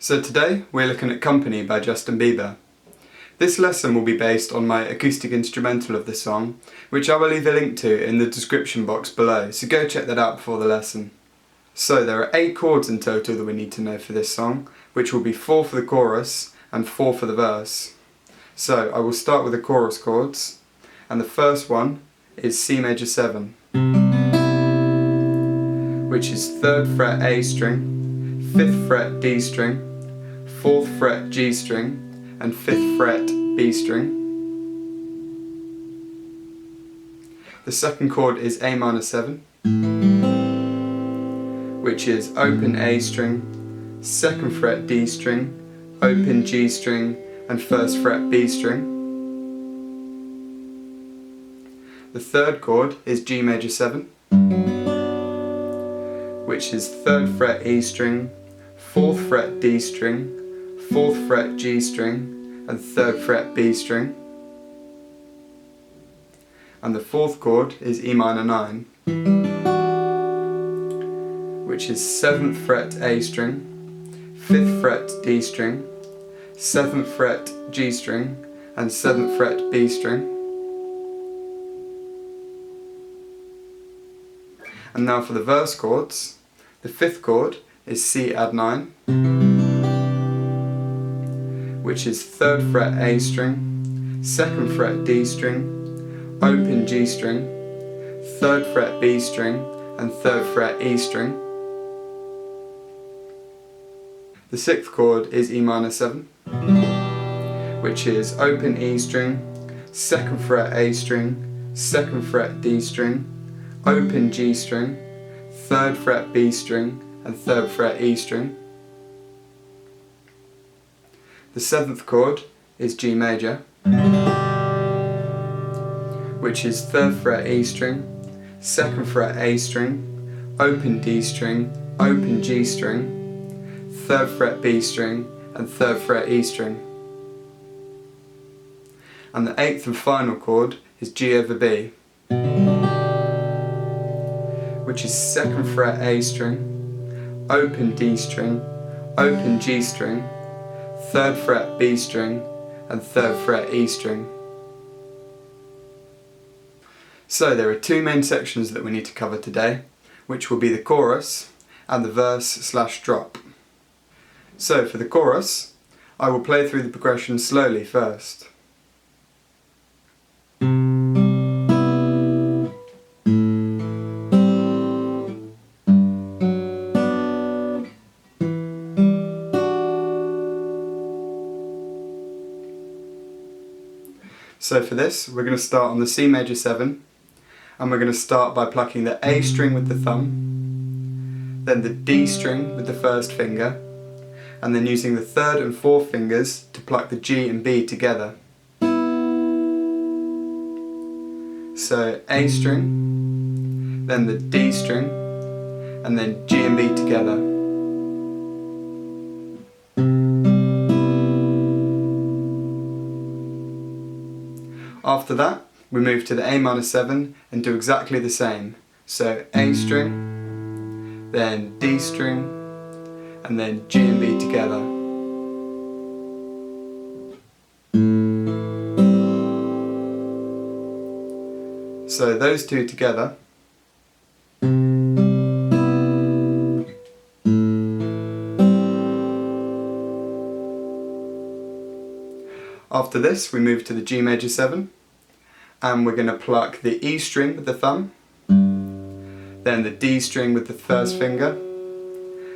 So today we're looking at Company by Justin Bieber. This lesson will be based on my acoustic instrumental of the song, which I will leave a link to in the description box below, so go check that out before the lesson. So there are 8 chords in total that we need to know for this song, which will be 4 for the chorus and 4 for the verse. So I will start with the chorus chords, and the first one is C major 7, which is 3rd fret A string, 5th fret D string, 4th fret G string, and 5th fret B string. The second chord is A minor 7, which is open A string, 2nd fret D string, open G string, and 1st fret B string. The third chord is G major 7, which is 3rd fret E string, 4th fret D string, 4th fret G string, and 3rd fret B string. And the fourth chord is E minor 9, which is 7th fret A string, 5th fret D string, 7th fret G string, and 7th fret B string. And now for the verse chords. The 5th chord is C add 9, which is 3rd fret A string, 2nd fret D string, open G string, 3rd fret B string, and 3rd fret E string. The 6th chord is E minor 7, which is open E string, 2nd fret A string, 2nd fret D string, open G string, 3rd fret B string, and 3rd fret E string. The 7th chord is G major, which is 3rd fret E string, 2nd fret A string, open D string, open G string, 3rd fret B string, and 3rd fret E string. And the 8th and final chord is G over B, which is 2nd fret A string, open D string, open G string, 3rd fret B string, and 3rd fret E string. So there are 2 main sections that we need to cover today, which will be the chorus and the verse/drop. So for the chorus, I will play through the progression slowly first. So for this, we're going to start on the C major 7, and we're going to start by plucking the A string with the thumb, then the D string with the first finger, and then using the 3rd and 4th fingers to pluck the G and B together. So A string, then the D string, and then G and B together. After that, we move to the A minor 7 and do exactly the same. So A string, then D string, and then G and B together. So those 2 together. After this, we move to the G major 7, and we're going to pluck the E string with the thumb, then the D string with the first finger,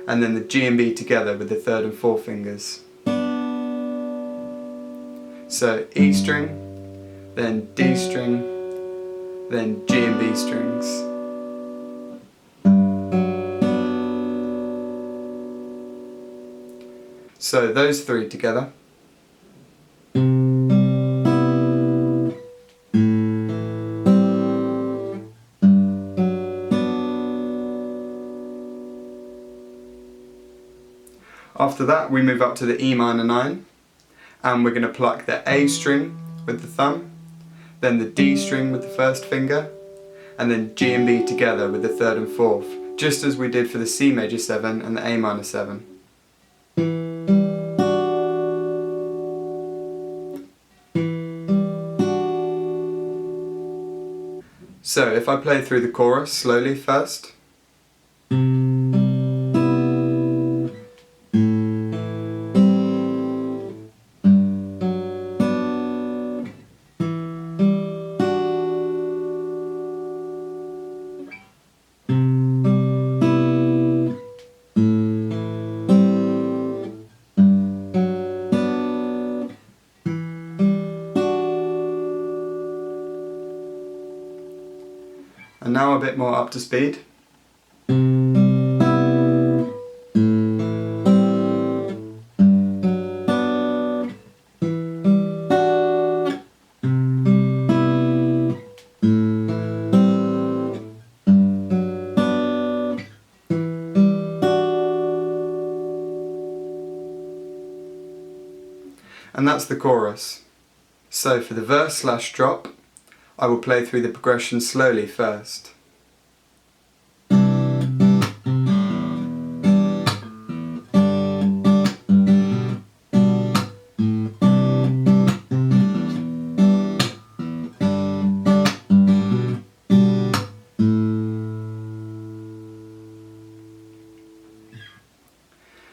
and then the G and B together with the 3rd and 4th fingers. So E string, then D string, then G and B strings. So those 3 together. After that, we move up to the E minor 9, and we're going to pluck the A string with the thumb, then the D string with the first finger, and then G and B together with the 3rd and 4th, just as we did for the C major 7 and the A minor 7. So if I play through the chorus slowly first. And now a bit more up to speed. And that's the chorus. So for the verse/drop, I will play through the progression slowly first.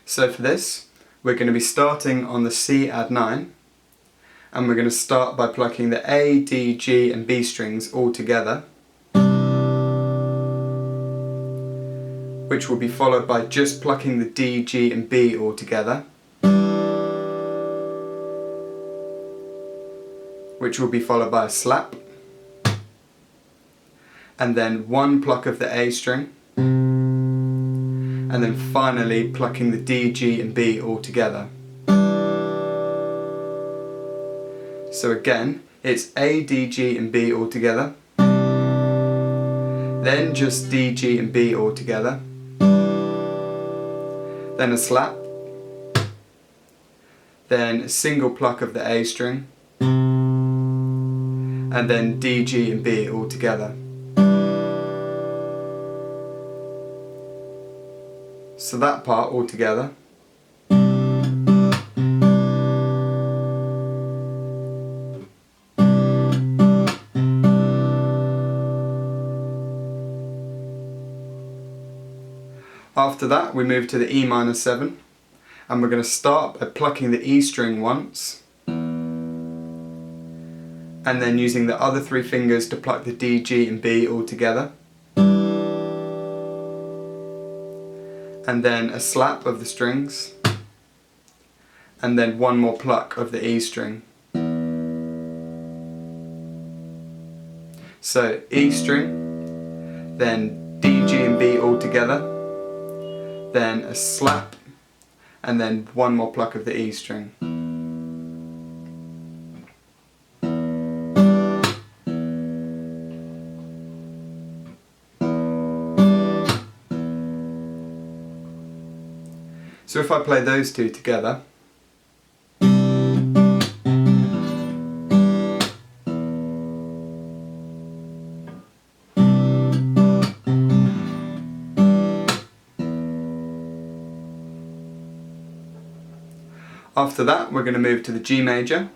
So for this, we're going to be starting on the C add 9, and we're going to start by plucking the A, D, G and B strings all together, which will be followed by just plucking the D, G and B all together, which will be followed by a slap, and then one pluck of the A string, and then finally plucking the D, G and B all together. So again, it's A, D, G and B all together, then just D, G and B all together, then a slap, then a single pluck of the A string, and then D, G and B all together. So that part all together. After that we move to the E minor 7, and we're going to start by plucking the E string once, and then using the other 3 fingers to pluck the D, G and B all together, and then a slap of the strings, and then one more pluck of the E string. So E string, then D, G and B all together, then a slap, and then one more pluck of the E string. So if I play those two together, after that we're going to move to the G major,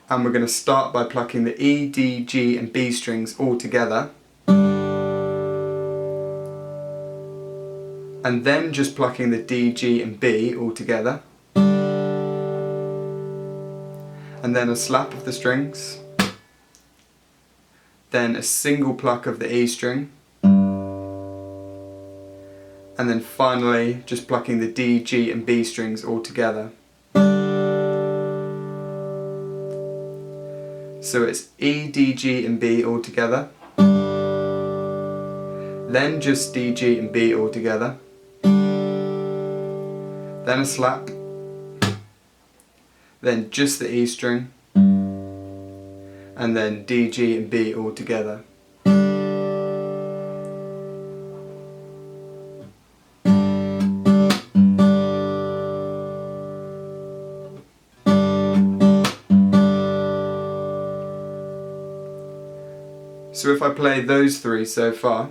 and we're going to start by plucking the E, D, G and B strings all together, and then just plucking the D, G and B all together, and then a slap of the strings, then a single pluck of the E string, and then finally just plucking the D, G and B strings all together. So it's E, D, G and B all together, then just D, G and B all together, then a slap, then just the E string, and then D, G and B all together. So if I play those 3 so far,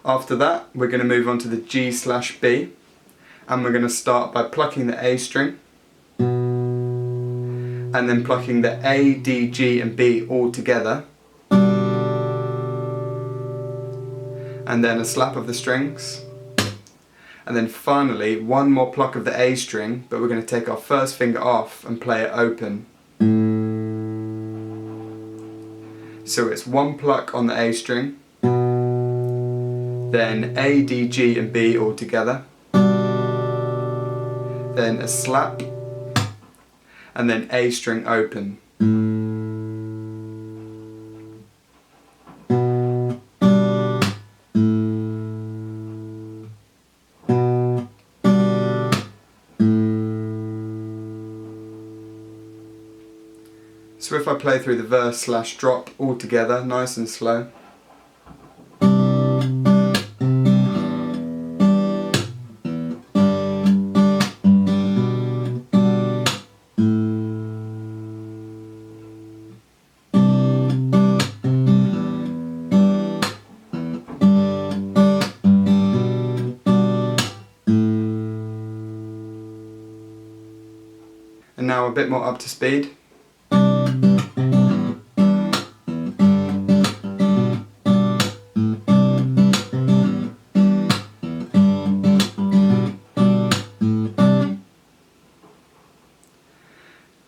After that, we're going to move on to the G/B, and we're going to start by plucking the A string, and then plucking the A, D, G and B all together, and then a slap of the strings, and then finally one more pluck of the A string, but we're going to take our first finger off and play it open. So it's one pluck on the A string, then A, D, G and B all together, then a slap, and then A string open. So if I play through the verse/drop all together, nice and slow. And now a bit more up to speed.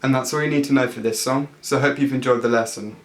And that's all you need to know for this song, so I hope you've enjoyed the lesson.